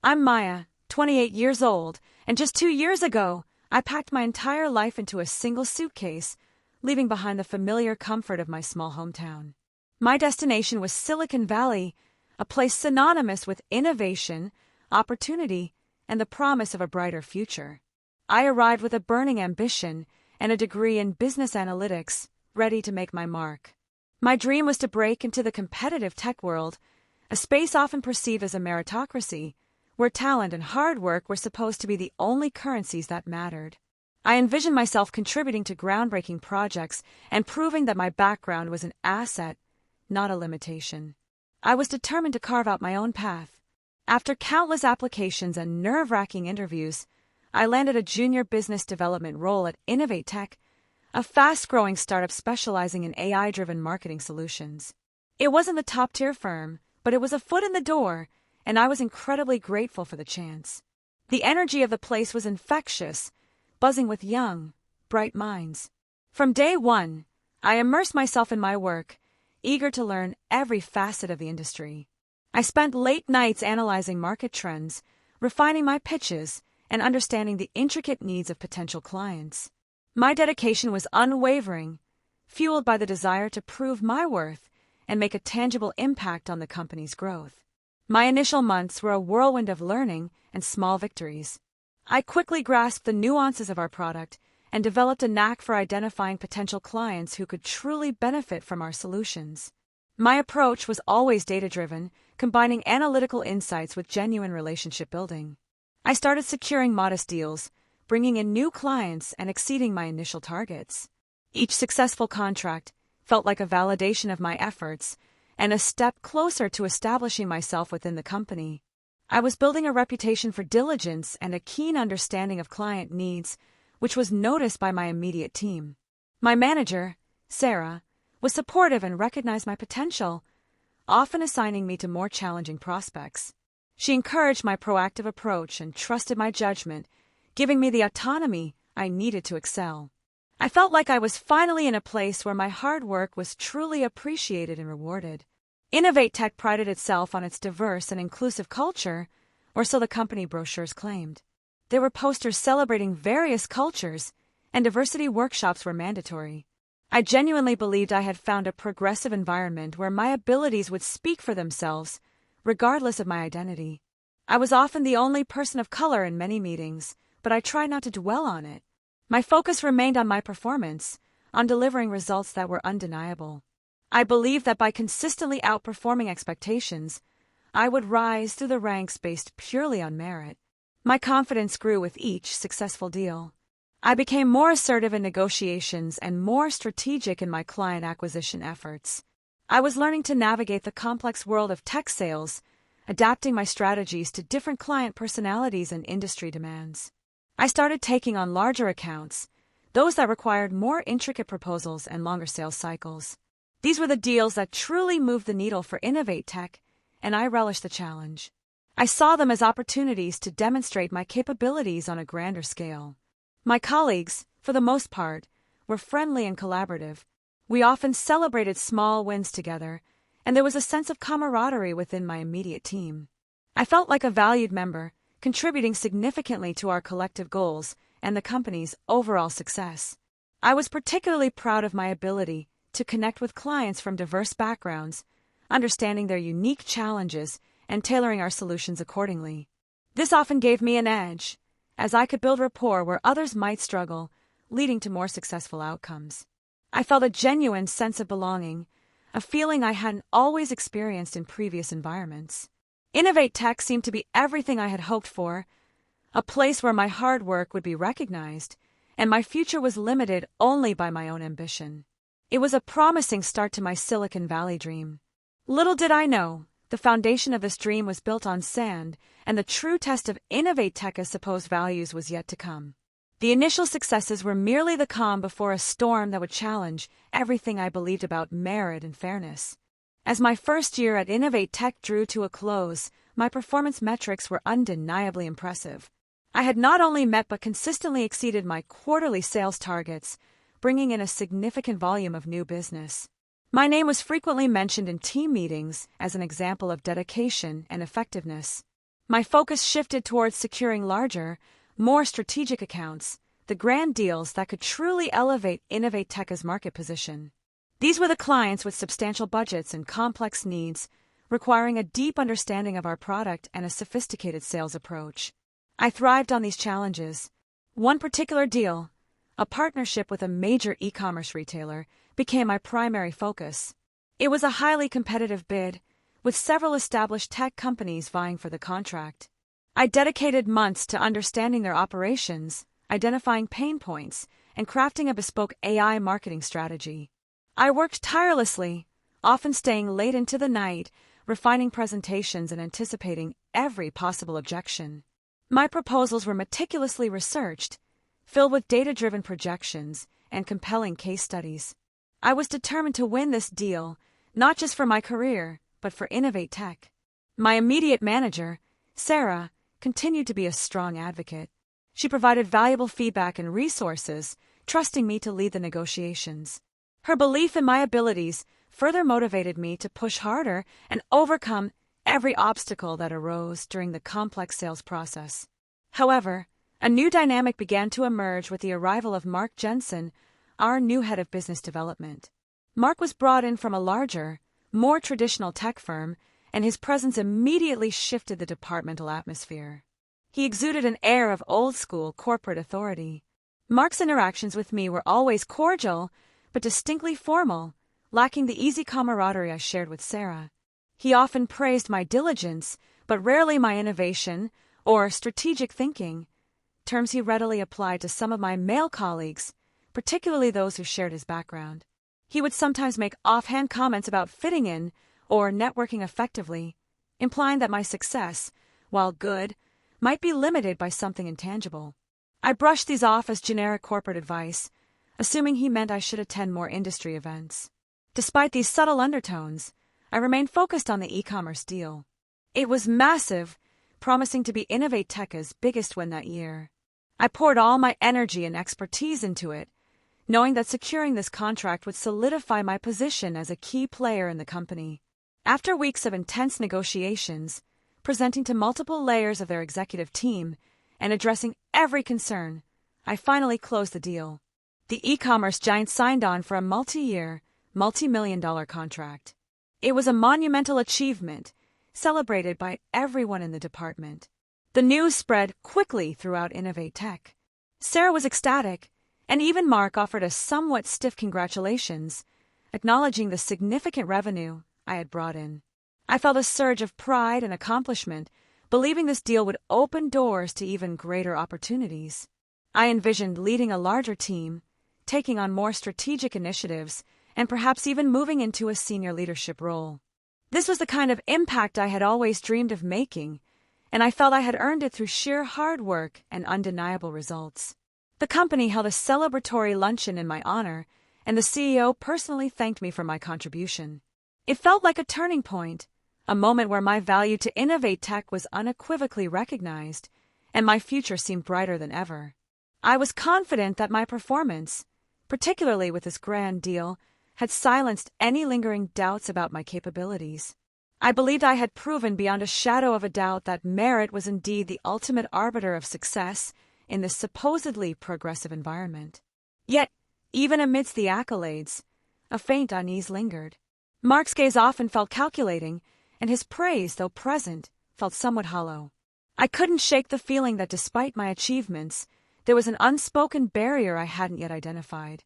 I'm Maya, 28 years old, and just 2 years ago, I packed my entire life into a single suitcase, leaving behind the familiar comfort of my small hometown. My destination was Silicon Valley, a place synonymous with innovation, opportunity, and the promise of a brighter future. I arrived with a burning ambition and a degree in business analytics, ready to make my mark. My dream was to break into the competitive tech world, a space often perceived as a meritocracy, where talent and hard work were supposed to be the only currencies that mattered. I envisioned myself contributing to groundbreaking projects and proving that my background was an asset, not a limitation. I was determined to carve out my own path. After countless applications and nerve-wracking interviews, I landed a junior business development role at Innovate Tech, a fast-growing startup specializing in AI-driven marketing solutions. It wasn't the top-tier firm, but it was a foot in the door, and I was incredibly grateful for the chance. The energy of the place was infectious, buzzing with young, bright minds. From day one, I immersed myself in my work, eager to learn every facet of the industry. I spent late nights analyzing market trends, refining my pitches, and understanding the intricate needs of potential clients. My dedication was unwavering, fueled by the desire to prove my worth and make a tangible impact on the company's growth. My initial months were a whirlwind of learning and small victories. I quickly grasped the nuances of our product and developed a knack for identifying potential clients who could truly benefit from our solutions. My approach was always data-driven, combining analytical insights with genuine relationship building. I started securing modest deals, bringing in new clients and exceeding my initial targets. Each successful contract felt like a validation of my efforts and a step closer to establishing myself within the company. I was building a reputation for diligence and a keen understanding of client needs, which was noticed by my immediate team. My manager, Sarah, was supportive and recognized my potential, often assigning me to more challenging prospects. She encouraged my proactive approach and trusted my judgment, giving me the autonomy I needed to excel. I felt like I was finally in a place where my hard work was truly appreciated and rewarded. Innovate Tech prided itself on its diverse and inclusive culture, or so the company brochures claimed. There were posters celebrating various cultures, and diversity workshops were mandatory. I genuinely believed I had found a progressive environment where my abilities would speak for themselves, regardless of my identity. I was often the only person of color in many meetings, but I tried not to dwell on it. My focus remained on my performance, on delivering results that were undeniable. I believed that by consistently outperforming expectations, I would rise through the ranks based purely on merit. My confidence grew with each successful deal. I became more assertive in negotiations and more strategic in my client acquisition efforts. I was learning to navigate the complex world of tech sales, adapting my strategies to different client personalities and industry demands. I started taking on larger accounts, those that required more intricate proposals and longer sales cycles. These were the deals that truly moved the needle for Innovate Tech, and I relished the challenge. I saw them as opportunities to demonstrate my capabilities on a grander scale. My colleagues, for the most part, were friendly and collaborative. We often celebrated small wins together, and there was a sense of camaraderie within my immediate team. I felt like a valued member, contributing significantly to our collective goals and the company's overall success. I was particularly proud of my ability to connect with clients from diverse backgrounds, understanding their unique challenges and tailoring our solutions accordingly. This often gave me an edge, as I could build rapport where others might struggle, leading to more successful outcomes. I felt a genuine sense of belonging, a feeling I hadn't always experienced in previous environments. Innovate Tech seemed to be everything I had hoped for, a place where my hard work would be recognized, and my future was limited only by my own ambition. It was a promising start to my Silicon Valley dream. Little did I know, the foundation of this dream was built on sand, and the true test of Innovate Tech's supposed values was yet to come. The initial successes were merely the calm before a storm that would challenge everything I believed about merit and fairness. As my first year at Innovate Tech drew to a close, my performance metrics were undeniably impressive. I had not only met but consistently exceeded my quarterly sales targets, bringing in a significant volume of new business. My name was frequently mentioned in team meetings as an example of dedication and effectiveness. My focus shifted towards securing larger, more strategic accounts, the grand deals that could truly elevate Innovate Tech's market position. These were the clients with substantial budgets and complex needs, requiring a deep understanding of our product and a sophisticated sales approach. I thrived on these challenges. One particular deal, a partnership with a major e-commerce retailer, became my primary focus. It was a highly competitive bid, with several established tech companies vying for the contract. I dedicated months to understanding their operations, identifying pain points, and crafting a bespoke AI marketing strategy. I worked tirelessly, often staying late into the night, refining presentations and anticipating every possible objection. My proposals were meticulously researched, filled with data-driven projections and compelling case studies. I was determined to win this deal, not just for my career, but for Innovate Tech. My immediate manager, Sarah, continued to be a strong advocate. She provided valuable feedback and resources, trusting me to lead the negotiations. Her belief in my abilities further motivated me to push harder and overcome every obstacle that arose during the complex sales process. However, a new dynamic began to emerge with the arrival of Mark Jensen, our new head of business development. Mark was brought in from a larger, more traditional tech firm, and his presence immediately shifted the departmental atmosphere. He exuded an air of old-school corporate authority. Mark's interactions with me were always cordial, but distinctly formal, lacking the easy camaraderie I shared with Sarah. He often praised my diligence, but rarely my innovation or strategic thinking, terms he readily applied to some of my male colleagues, particularly those who shared his background. He would sometimes make offhand comments about fitting in or networking effectively, implying that my success, while good, might be limited by something intangible. I brushed these off as generic corporate advice, assuming he meant I should attend more industry events. Despite these subtle undertones, I remained focused on the e-commerce deal. It was massive, promising to be Innovate Tech's biggest win that year. I poured all my energy and expertise into it, knowing that securing this contract would solidify my position as a key player in the company. After weeks of intense negotiations, presenting to multiple layers of their executive team, and addressing every concern, I finally closed the deal. The e-commerce giant signed on for a multi-year, multi-million-dollar contract. It was a monumental achievement, celebrated by everyone in the department. The news spread quickly throughout Innovate Tech. Sarah was ecstatic, and even Mark offered a somewhat stiff congratulations, acknowledging the significant revenue I had brought in. I felt a surge of pride and accomplishment, believing this deal would open doors to even greater opportunities. I envisioned leading a larger team, taking on more strategic initiatives, and perhaps even moving into a senior leadership role. This was the kind of impact I had always dreamed of making, and I felt I had earned it through sheer hard work and undeniable results. The company held a celebratory luncheon in my honor, and the CEO personally thanked me for my contribution. It felt like a turning point, a moment where my value to Innovate Tech was unequivocally recognized, and my future seemed brighter than ever. I was confident that my performance, particularly with this grand deal, had silenced any lingering doubts about my capabilities. I believed I had proven beyond a shadow of a doubt that merit was indeed the ultimate arbiter of success in this supposedly progressive environment. Yet, even amidst the accolades, a faint unease lingered. Mark's gaze often felt calculating, and his praise, though present, felt somewhat hollow. I couldn't shake the feeling that despite my achievements, there was an unspoken barrier I hadn't yet identified.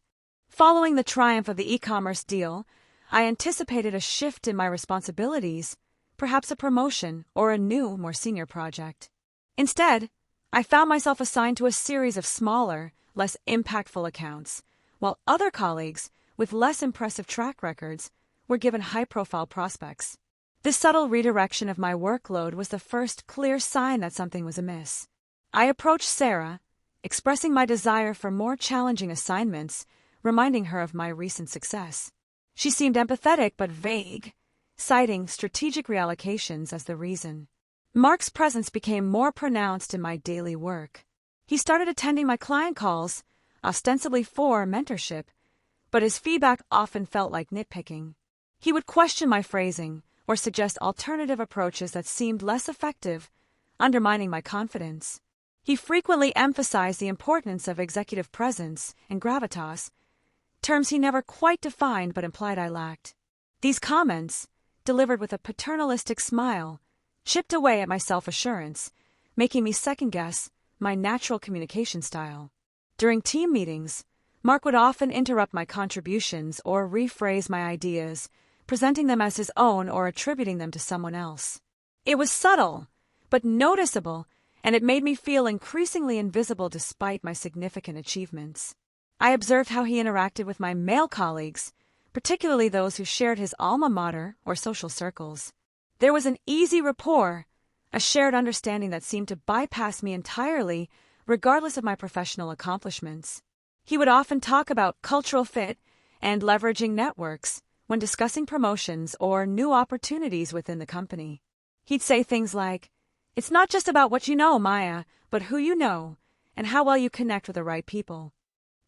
Following the triumph of the e-commerce deal, I anticipated a shift in my responsibilities, perhaps a promotion or a new, more senior project. Instead, I found myself assigned to a series of smaller, less impactful accounts, while other colleagues, with less impressive track records, were given high-profile prospects. This subtle redirection of my workload was the first clear sign that something was amiss. I approached Sarah, expressing my desire for more challenging assignments, reminding her of my recent success. She seemed empathetic but vague, citing strategic reallocations as the reason. Mark's presence became more pronounced in my daily work. He started attending my client calls, ostensibly for mentorship, but his feedback often felt like nitpicking. He would question my phrasing or suggest alternative approaches that seemed less effective, undermining my confidence. He frequently emphasized the importance of executive presence and gravitas, terms he never quite defined but implied I lacked. These comments, delivered with a paternalistic smile, chipped away at my self-assurance, making me second-guess my natural communication style. During team meetings, Mark would often interrupt my contributions or rephrase my ideas, presenting them as his own or attributing them to someone else. It was subtle, but noticeable, and it made me feel increasingly invisible despite my significant achievements. I observed how he interacted with my male colleagues, particularly those who shared his alma mater or social circles. There was an easy rapport, a shared understanding that seemed to bypass me entirely, regardless of my professional accomplishments. He would often talk about cultural fit and leveraging networks when discussing promotions or new opportunities within the company. He'd say things like, "It's not just about what you know, Maya, but who you know, and how well you connect with the right people."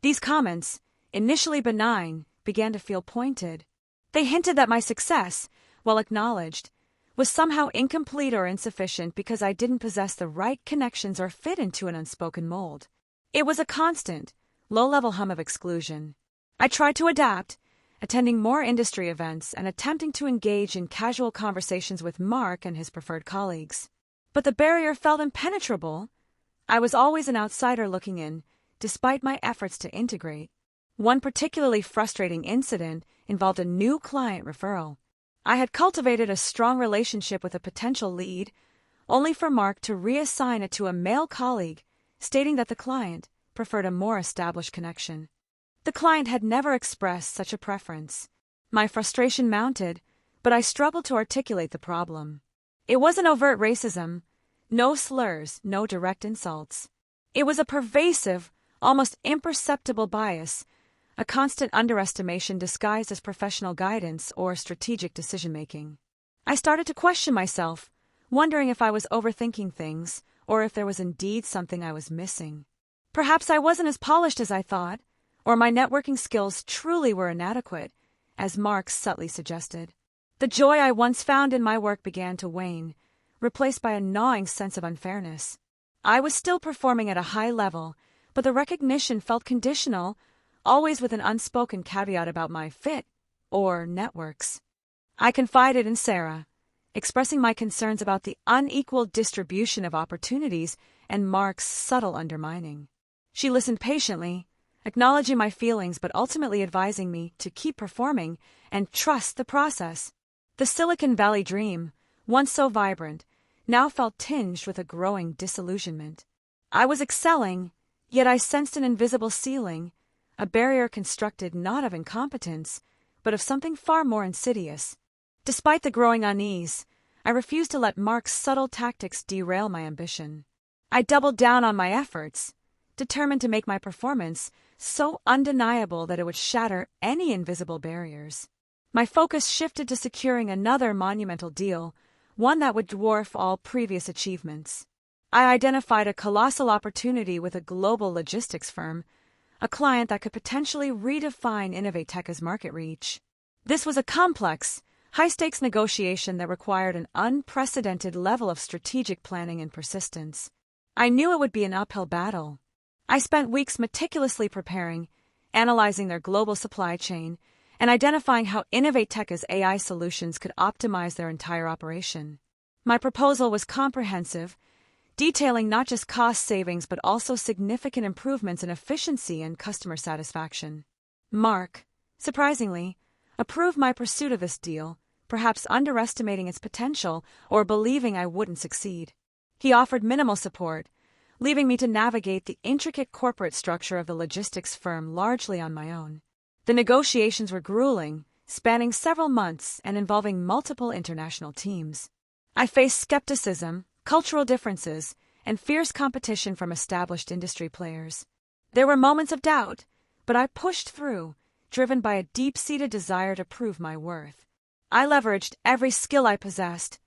These comments, initially benign, began to feel pointed. They hinted that my success, while acknowledged, was somehow incomplete or insufficient because I didn't possess the right connections or fit into an unspoken mold. It was a constant, low-level hum of exclusion. I tried to adapt, attending more industry events and attempting to engage in casual conversations with Mark and his preferred colleagues. But the barrier felt impenetrable. I was always an outsider looking in, despite my efforts to integrate. One particularly frustrating incident involved a new client referral. I had cultivated a strong relationship with a potential lead, only for Mark to reassign it to a male colleague, stating that the client preferred a more established connection. The client had never expressed such a preference. My frustration mounted, but I struggled to articulate the problem. It wasn't overt racism, no slurs, no direct insults. It was a pervasive, almost imperceptible bias, a constant underestimation disguised as professional guidance or strategic decision-making. I started to question myself, wondering if I was overthinking things or if there was indeed something I was missing. Perhaps I wasn't as polished as I thought, or my networking skills truly were inadequate, as Mark subtly suggested. The joy I once found in my work began to wane, replaced by a gnawing sense of unfairness. I was still performing at a high level, but the recognition felt conditional, always with an unspoken caveat about my fit or networks. I confided in Sarah, expressing my concerns about the unequal distribution of opportunities and Mark's subtle undermining. She listened patiently, acknowledging my feelings but ultimately advising me to keep performing and trust the process. The Silicon Valley dream, once so vibrant, now felt tinged with a growing disillusionment. I was excelling, yet I sensed an invisible ceiling, a barrier constructed not of incompetence, but of something far more insidious. Despite the growing unease, I refused to let Mark's subtle tactics derail my ambition. I doubled down on my efforts, determined to make my performance so undeniable that it would shatter any invisible barriers. My focus shifted to securing another monumental deal, one that would dwarf all previous achievements. I identified a colossal opportunity with a global logistics firm, a client that could potentially redefine Innovatech's market reach. This was a complex, high-stakes negotiation that required an unprecedented level of strategic planning and persistence. I knew it would be an uphill battle. I spent weeks meticulously preparing, analyzing their global supply chain, and identifying how Innovatech's AI solutions could optimize their entire operation. My proposal was comprehensive, detailing not just cost savings but also significant improvements in efficiency and customer satisfaction. Mark, surprisingly, approved my pursuit of this deal, perhaps underestimating its potential or believing I wouldn't succeed. He offered minimal support, leaving me to navigate the intricate corporate structure of the logistics firm largely on my own. The negotiations were grueling, spanning several months and involving multiple international teams. I faced skepticism, cultural differences, and fierce competition from established industry players. There were moments of doubt, but I pushed through, driven by a deep-seated desire to prove my worth. I leveraged every skill I possessed,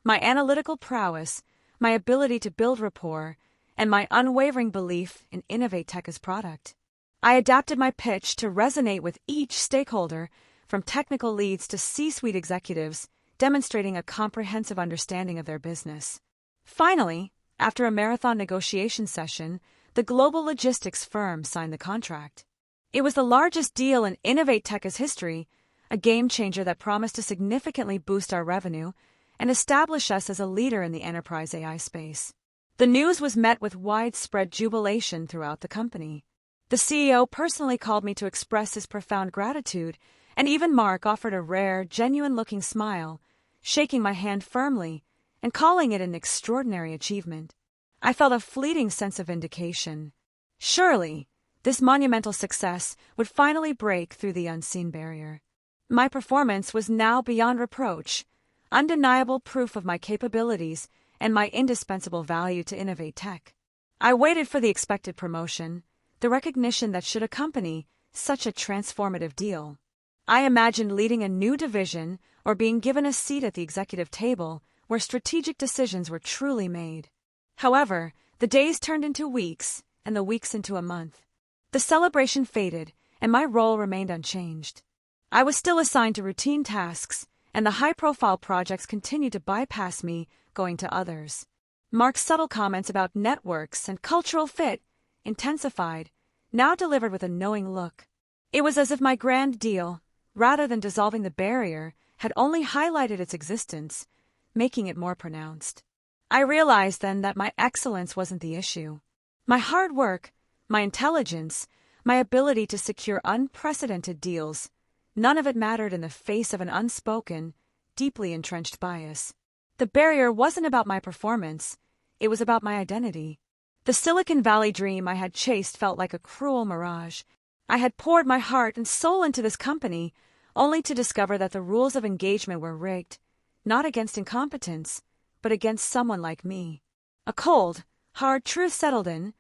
my analytical prowess, my ability to build rapport, and my unwavering belief in Innovatech's product. I adapted my pitch to resonate with each stakeholder, from technical leads to C-suite executives, demonstrating a comprehensive understanding of their business. Finally, After a marathon negotiation session, the global logistics firm signed the contract. It was the largest deal in Innovate Tech's history, a game-changer that promised to significantly boost our revenue and establish us as a leader in the enterprise AI space. The news was met with widespread jubilation throughout the company. The CEO personally called me to express his profound gratitude, and even Mark offered a rare, genuine-looking smile, shaking my hand firmly and calling it an extraordinary achievement. I felt a fleeting sense of vindication. Surely, this monumental success would finally break through the unseen barrier. My performance was now beyond reproach, undeniable proof of my capabilities and my indispensable value to Innovate Tech. I waited for the expected promotion, the recognition that should accompany such a transformative deal. I imagined leading a new division or being given a seat at the executive table where strategic decisions were truly made. However, the days turned into weeks and the weeks into a month. The celebration faded and my role remained unchanged. I was still assigned to routine tasks, and the high-profile projects continued to bypass me, going to others. Mark's subtle comments about networks and cultural fit intensified, now delivered with a knowing look. It was as if my grand deal, rather than dissolving the barrier, had only highlighted its existence, making it more pronounced. I realized then that my excellence wasn't the issue. My hard work, my intelligence, my ability to secure unprecedented deals, none of it mattered in the face of an unspoken, deeply entrenched bias. The barrier wasn't about my performance, it was about my identity. The Silicon Valley dream I had chased felt like a cruel mirage. I had poured my heart and soul into this company, only to discover that the rules of engagement were rigged, not against incompetence, but against someone like me. A cold, hard truth settled in.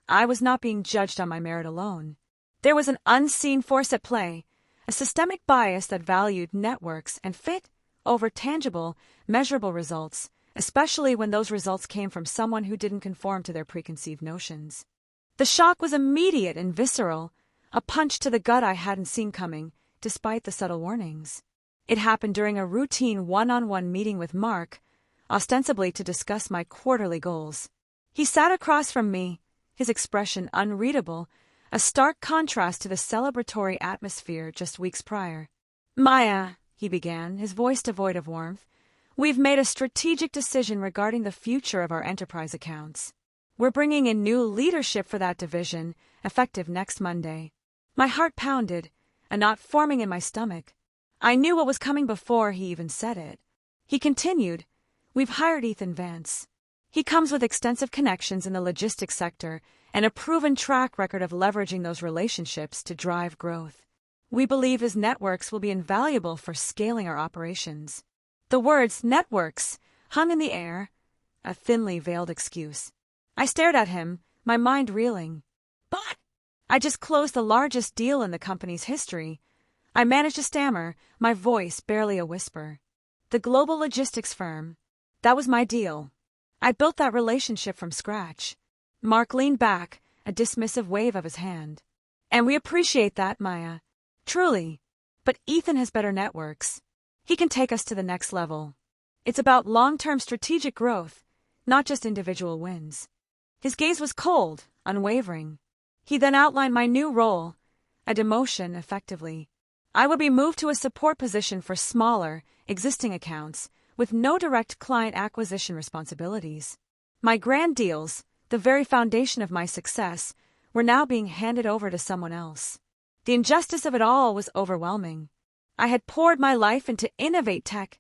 I was not being judged on my merit alone. There was an unseen force at play, a systemic bias that valued networks and fit over tangible, measurable results, especially when those results came from someone who didn't conform to their preconceived notions. The shock was immediate and visceral, a punch to the gut I hadn't seen coming, despite the subtle warnings. It happened during a routine one-on-one meeting with Mark, ostensibly to discuss my quarterly goals. He sat across from me, his expression unreadable, a stark contrast to the celebratory atmosphere just weeks prior. "Maya," he began, his voice devoid of warmth, "we've made a strategic decision regarding the future of our enterprise accounts. We're bringing in new leadership for that division, effective next Monday." My heart pounded, a knot forming in my stomach. I knew what was coming before he even said it. He continued, "We've hired Ethan Vance. He comes with extensive connections in the logistics sector and a proven track record of leveraging those relationships to drive growth. We believe his networks will be invaluable for scaling our operations." The words networks hung in the air, a thinly veiled excuse. I stared at him, my mind reeling. "But I just closed the largest deal in the company's history." I managed to stammer, my voice barely a whisper. "The global logistics firm. That was my deal. I built that relationship from scratch." Mark leaned back, a dismissive wave of his hand. "And we appreciate that, Maya. Truly. But Ethan has better networks. He can take us to the next level. It's about long-term strategic growth, not just individual wins." His gaze was cold, unwavering. He then outlined my new role, a demotion, effectively. I would be moved to a support position for smaller, existing accounts, with no direct client acquisition responsibilities. My grand deals, the very foundation of my success, were now being handed over to someone else. The injustice of it all was overwhelming. I had poured my life into Innovate Tech,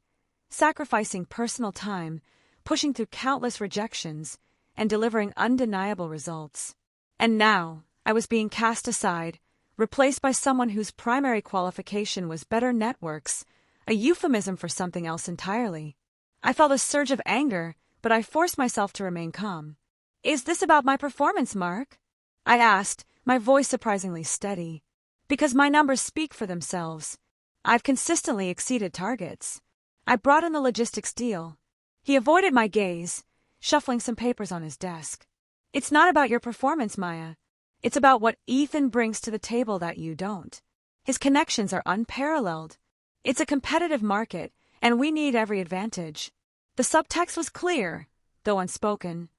sacrificing personal time, pushing through countless rejections, and delivering undeniable results. And now, I was being cast aside, replaced by someone whose primary qualification was better networks, a euphemism for something else entirely. I felt a surge of anger, but I forced myself to remain calm. "Is this about my performance, Mark?" I asked, my voice surprisingly steady. "Because my numbers speak for themselves. I've consistently exceeded targets. I brought in the logistics deal." He avoided my gaze, shuffling some papers on his desk. "It's not about your performance, Maya. It's about what Ethan brings to the table that you don't. His connections are unparalleled. It's a competitive market, and we need every advantage." The subtext was clear, though unspoken.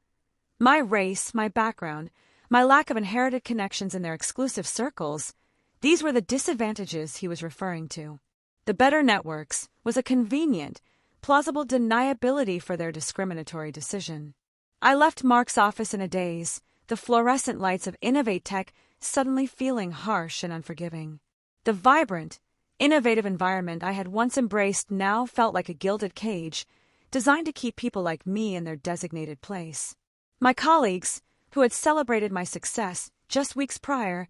My race, my background, my lack of inherited connections in their exclusive circles, these were the disadvantages he was referring to. The better networks was a convenient, plausible deniability for their discriminatory decision. I left Mark's office in a daze, the fluorescent lights of Innovate Tech suddenly feeling harsh and unforgiving. The vibrant, innovative environment I had once embraced now felt like a gilded cage, designed to keep people like me in their designated place. My colleagues, who had celebrated my success just weeks prior,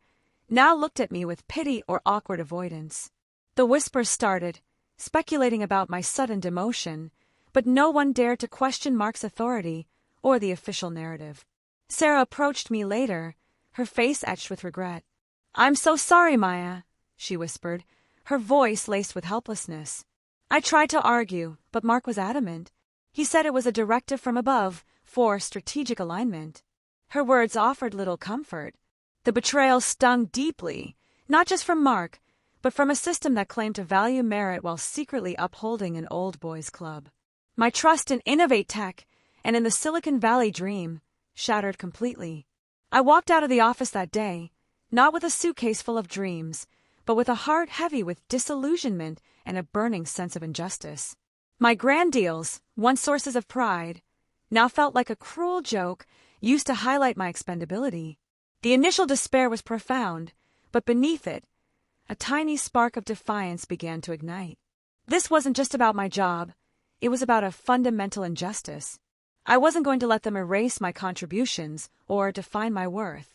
now looked at me with pity or awkward avoidance. The whispers started, speculating about my sudden demotion, but no one dared to question Mark's authority or the official narrative. Sarah approached me later, her face etched with regret. "I'm so sorry, Maya," she whispered, her voice laced with helplessness. I tried to argue, but Mark was adamant. He said it was a directive from above for strategic alignment. Her words offered little comfort. The betrayal stung deeply, not just from Mark, but from a system that claimed to value merit while secretly upholding an old boys club. My trust in Innovate Tech and in the Silicon Valley dream shattered completely. I walked out of the office that day, not with a suitcase full of dreams, but with a heart heavy with disillusionment and a burning sense of injustice. My grand deals, once sources of pride, now felt like a cruel joke used to highlight my expendability. The initial despair was profound, but beneath it, a tiny spark of defiance began to ignite. This wasn't just about my job, it was about a fundamental injustice. I wasn't going to let them erase my contributions or define my worth.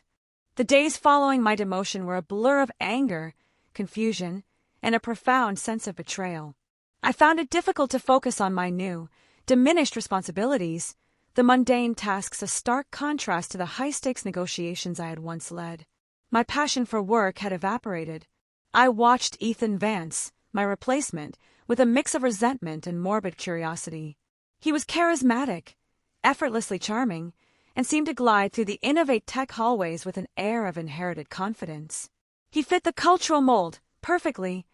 The days following my demotion were a blur of anger, confusion, and a profound sense of betrayal. I found it difficult to focus on my new, diminished responsibilities, the mundane tasks a stark contrast to the high-stakes negotiations I had once led. My passion for work had evaporated. I watched Ethan Vance, my replacement, with a mix of resentment and morbid curiosity. He was charismatic, effortlessly charming, and seemed to glide through the Innovate Tech hallways with an air of inherited confidence. He fit the cultural mold perfectly,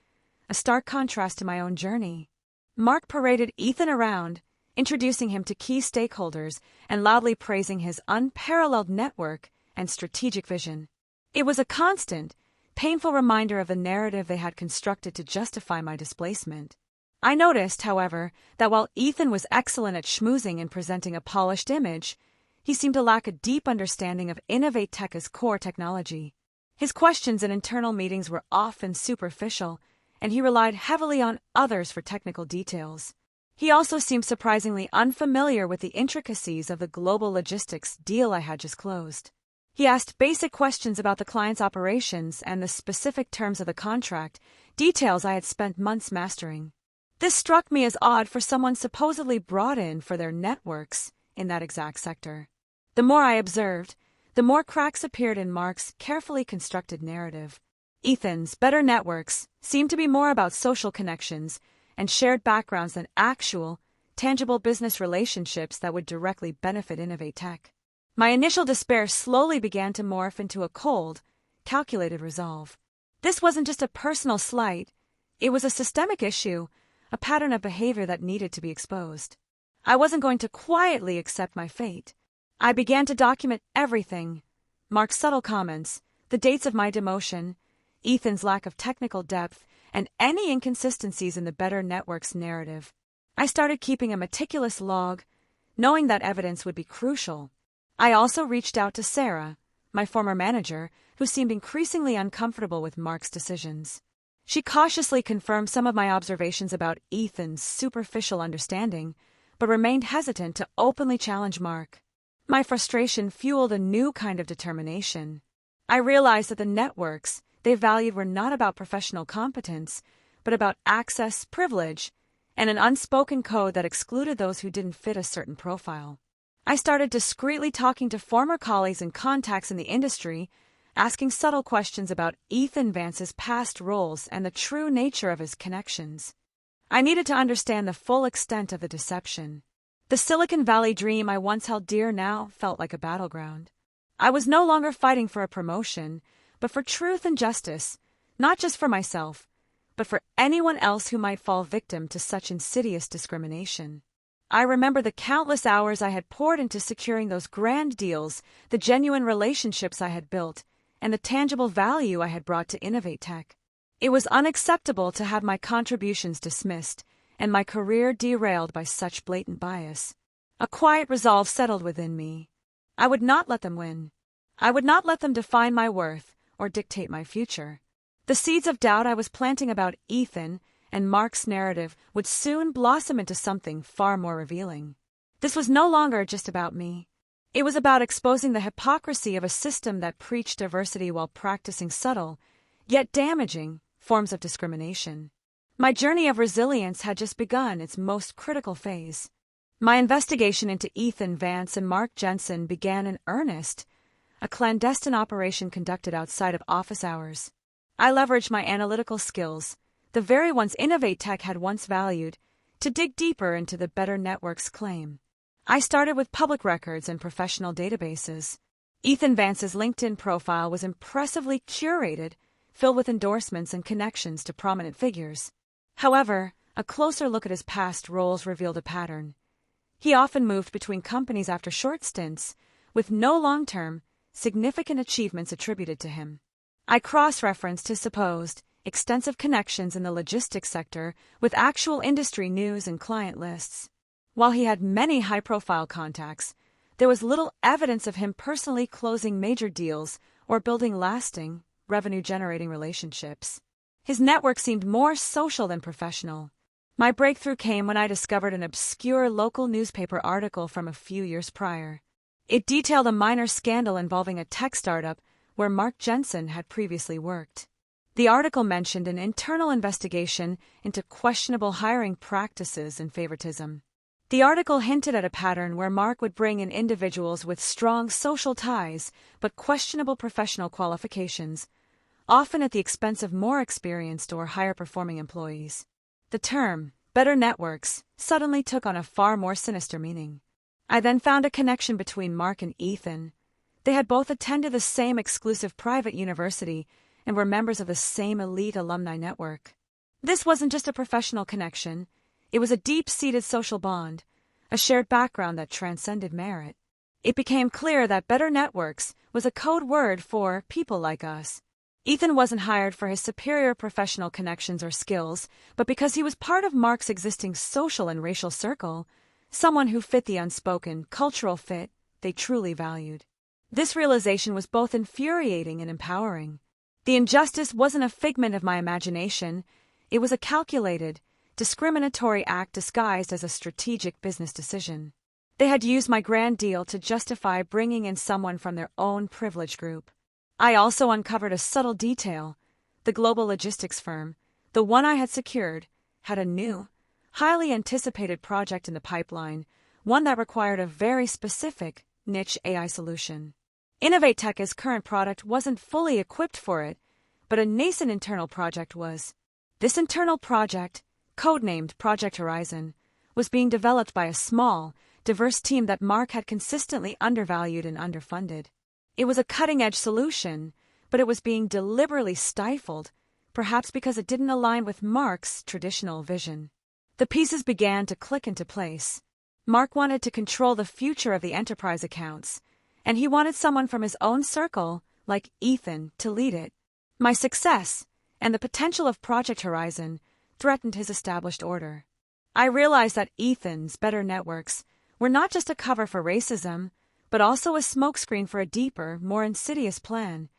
a stark contrast to my own journey. Mark paraded Ethan around, introducing him to key stakeholders and loudly praising his unparalleled network and strategic vision. It was a constant, painful reminder of the narrative they had constructed to justify my displacement. I noticed, however, that while Ethan was excellent at schmoozing and presenting a polished image, he seemed to lack a deep understanding of Innovate Tech's core technology. His questions in internal meetings were often superficial, and he relied heavily on others for technical details. He also seemed surprisingly unfamiliar with the intricacies of the global logistics deal I had just closed. He asked basic questions about the client's operations and the specific terms of the contract, details I had spent months mastering. This struck me as odd for someone supposedly brought in for their networks in that exact sector. The more I observed, the more cracks appeared in Mark's carefully constructed narrative. Ethan's better networks seemed to be more about social connections and shared backgrounds than actual, tangible business relationships that would directly benefit Innovate Tech. My initial despair slowly began to morph into a cold, calculated resolve. This wasn't just a personal slight, it was a systemic issue, a pattern of behavior that needed to be exposed. I wasn't going to quietly accept my fate. I began to document everything: Mark's subtle comments, the dates of my demotion, Ethan's lack of technical depth, and any inconsistencies in the Better Network's narrative. I started keeping a meticulous log, knowing that evidence would be crucial. I also reached out to Sarah, my former manager, who seemed increasingly uncomfortable with Mark's decisions. She cautiously confirmed some of my observations about Ethan's superficial understanding, but remained hesitant to openly challenge Mark. My frustration fueled a new kind of determination. I realized that the networks they valued were not about professional competence, but about access, privilege, and an unspoken code that excluded those who didn't fit a certain profile. I started discreetly talking to former colleagues and contacts in the industry, asking subtle questions about Ethan Vance's past roles and the true nature of his connections. I needed to understand the full extent of the deception. The Silicon Valley dream I once held dear now felt like a battleground. I was no longer fighting for a promotion, but for truth and justice, not just for myself, but for anyone else who might fall victim to such insidious discrimination. I remember the countless hours I had poured into securing those grand deals, the genuine relationships I had built, and the tangible value I had brought to Innovate Tech. It was unacceptable to have my contributions dismissed and my career derailed by such blatant bias. A quiet resolve settled within me. I would not let them win. I would not let them define my worth or dictate my future. The seeds of doubt I was planting about Ethan and Mark's narrative would soon blossom into something far more revealing. This was no longer just about me. It was about exposing the hypocrisy of a system that preached diversity while practicing subtle, yet damaging, forms of discrimination. My journey of resilience had just begun its most critical phase. My investigation into Ethan Vance and Mark Jensen began in earnest, a clandestine operation conducted outside of office hours. I leveraged my analytical skills, the very ones Innovate Tech had once valued, to dig deeper into the Better Network's claim. I started with public records and professional databases. Ethan Vance's LinkedIn profile was impressively curated, filled with endorsements and connections to prominent figures. However, a closer look at his past roles revealed a pattern. He often moved between companies after short stints, with no long-term, significant achievements attributed to him. I cross-referenced his supposed, extensive connections in the logistics sector with actual industry news and client lists. While he had many high-profile contacts, there was little evidence of him personally closing major deals or building lasting, revenue-generating relationships. His network seemed more social than professional. My breakthrough came when I discovered an obscure local newspaper article from a few years prior. It detailed a minor scandal involving a tech startup where Mark Jensen had previously worked. The article mentioned an internal investigation into questionable hiring practices and favoritism. The article hinted at a pattern where Mark would bring in individuals with strong social ties but questionable professional qualifications, often at the expense of more experienced or higher-performing employees. The term, Better Networks, suddenly took on a far more sinister meaning. I then found a connection between Mark and Ethan. They had both attended the same exclusive private university and were members of the same elite alumni network. This wasn't just a professional connection. It was a deep-seated social bond, a shared background that transcended merit. It became clear that Better Networks was a code word for people like us. Ethan wasn't hired for his superior professional connections or skills, but because he was part of Mark's existing social and racial circle, someone who fit the unspoken, cultural fit they truly valued. This realization was both infuriating and empowering. The injustice wasn't a figment of my imagination. It was a calculated, discriminatory act disguised as a strategic business decision. They had used my grand deal to justify bringing in someone from their own privilege group. I also uncovered a subtle detail. The global logistics firm, the one I had secured, had a new, highly anticipated project in the pipeline, one that required a very specific, niche AI solution. Innovate Tech's current product wasn't fully equipped for it, but a nascent internal project was. This internal project, codenamed Project Horizon, was being developed by a small, diverse team that Mark had consistently undervalued and underfunded. It was a cutting-edge solution, but it was being deliberately stifled, perhaps because it didn't align with Mark's traditional vision. The pieces began to click into place. Mark wanted to control the future of the enterprise accounts, and he wanted someone from his own circle, like Ethan, to lead it. My success, and the potential of Project Horizon, threatened his established order. I realized that Ethan's Better Networks were not just a cover for racism, but also a smokescreen for a deeper, more insidious plan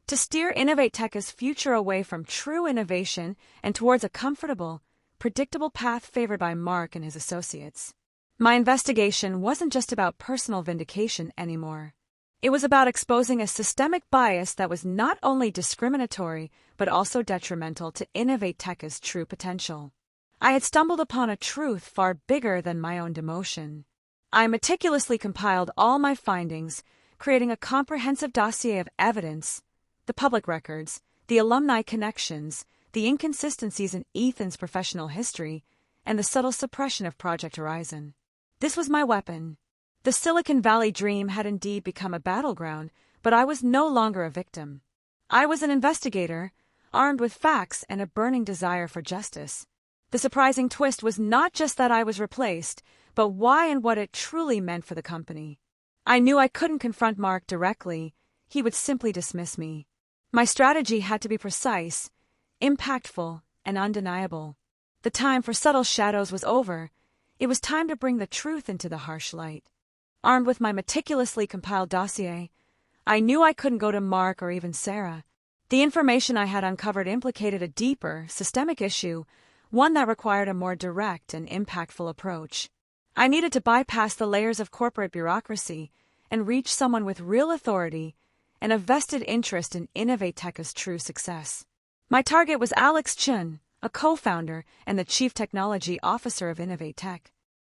to steer Innovate Tech's future away from true innovation and towards a comfortable, predictable path favored by Mark and his associates. My investigation wasn't just about personal vindication anymore. It was about exposing a systemic bias that was not only discriminatory but also detrimental to Innovate Tech's true potential. I had stumbled upon a truth far bigger than my own demotion. I meticulously compiled all my findings, creating a comprehensive dossier of evidence, the public records, the alumni connections, the inconsistencies in Ethan's professional history, and the subtle suppression of Project Horizon. This was my weapon. The Silicon Valley dream had indeed become a battleground, but I was no longer a victim. I was an investigator, armed with facts and a burning desire for justice. The surprising twist was not just that I was replaced, but why and what it truly meant for the company. I knew I couldn't confront Mark directly. He would simply dismiss me. My strategy had to be precise, impactful, and undeniable. The time for subtle shadows was over. It was time to bring the truth into the harsh light. Armed with my meticulously compiled dossier, I knew I couldn't go to Mark or even Sarah. The information I had uncovered implicated a deeper, systemic issue, one that required a more direct and impactful approach. I needed to bypass the layers of corporate bureaucracy and reach someone with real authority and a vested interest in Innovatech's true success. My target was Alex Chun, a co-founder and the chief technology officer of Innovatech.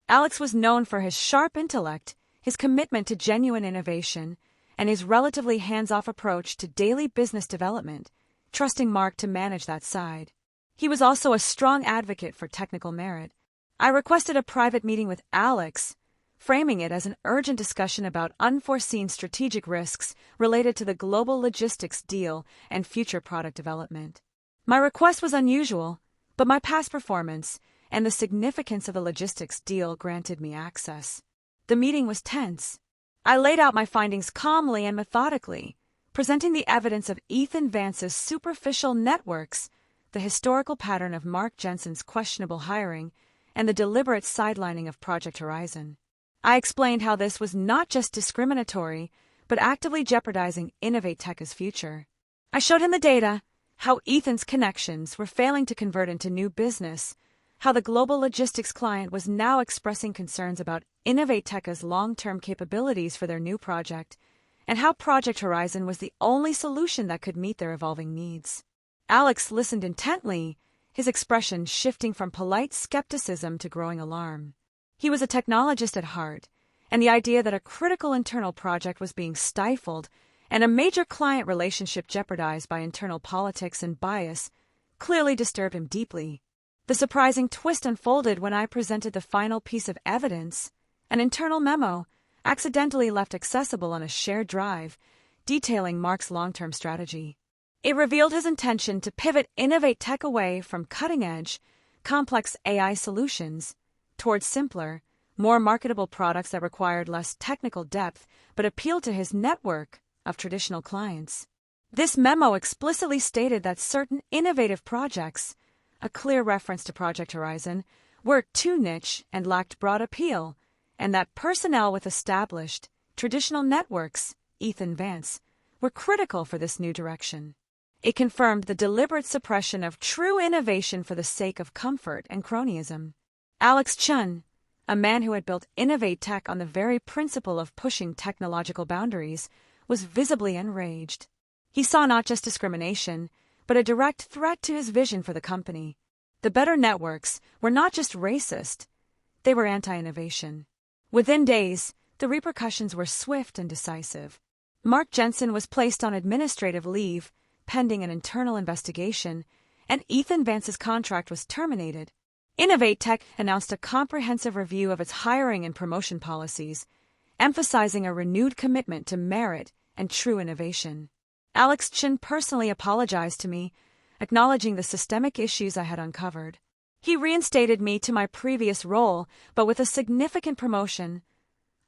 Alex was known for his sharp intellect, his commitment to genuine innovation, and his relatively hands-off approach to daily business development, trusting Mark to manage that side. He was also a strong advocate for technical merit. I requested a private meeting with Alex, framing it as an urgent discussion about unforeseen strategic risks related to the global logistics deal and future product development. My request was unusual, but my past performance and the significance of the logistics deal granted me access. The meeting was tense. I laid out my findings calmly and methodically, presenting the evidence of Ethan Vance's superficial networks, the historical pattern of Mark Jensen's questionable hiring, and the deliberate sidelining of Project Horizon. I explained how this was not just discriminatory, but actively jeopardizing Innovatech's future. I showed him the data, how Ethan's connections were failing to convert into new business, how the global logistics client was now expressing concerns about Innovatech's long-term capabilities for their new project, and how Project Horizon was the only solution that could meet their evolving needs. Alex listened intently, his expression shifting from polite skepticism to growing alarm. He was a technologist at heart, and the idea that a critical internal project was being stifled and a major client relationship jeopardized by internal politics and bias clearly disturbed him deeply. The surprising twist unfolded when I presented the final piece of evidence, an internal memo, accidentally left accessible on a shared drive, detailing Mark's long-term strategy. It revealed his intention to pivot Innovatech away from cutting-edge, complex AI solutions towards simpler, more marketable products that required less technical depth but appealed to his network of traditional clients. This memo explicitly stated that certain innovative projects, a clear reference to Project Horizon, were too niche and lacked broad appeal, and that personnel with established, traditional networks, Ethan Vance, were critical for this new direction. It confirmed the deliberate suppression of true innovation for the sake of comfort and cronyism. Alex Chun, a man who had built Innovatech on the very principle of pushing technological boundaries, was visibly enraged. He saw not just discrimination, but a direct threat to his vision for the company. The better networks were not just racist, they were anti-innovation. Within days, the repercussions were swift and decisive. Mark Jensen was placed on administrative leave, pending an internal investigation, and Ethan Vance's contract was terminated. Innovatech announced a comprehensive review of its hiring and promotion policies, emphasizing a renewed commitment to merit and true innovation. Alex Chun personally apologized to me, acknowledging the systemic issues I had uncovered. He reinstated me to my previous role, but with a significant promotion.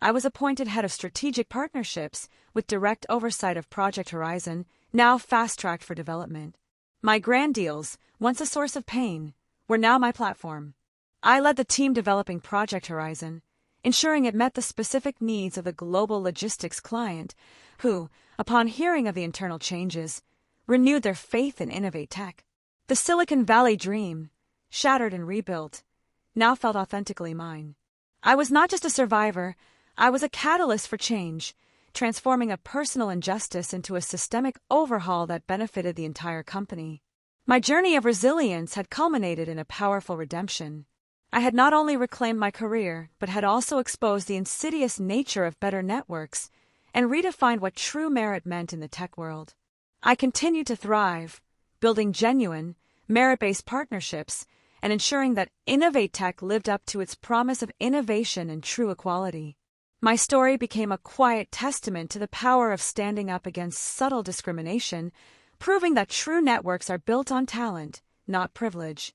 I was appointed head of strategic partnerships with direct oversight of Project Horizon, now fast-tracked for development. My grand deals, once a source of pain, were now my platform. I led the team developing Project Horizon, ensuring it met the specific needs of the global logistics client, who, upon hearing of the internal changes, renewed their faith in Innovatech. The Silicon Valley dream, shattered and rebuilt, now felt authentically mine. I was not just a survivor, I was a catalyst for change, transforming a personal injustice into a systemic overhaul that benefited the entire company. My journey of resilience had culminated in a powerful redemption. I had not only reclaimed my career, but had also exposed the insidious nature of better networks and redefined what true merit meant in the tech world. I continued to thrive, building genuine, merit-based partnerships and ensuring that Innovatech lived up to its promise of innovation and true equality. My story became a quiet testament to the power of standing up against subtle discrimination, proving that true networks are built on talent, not privilege.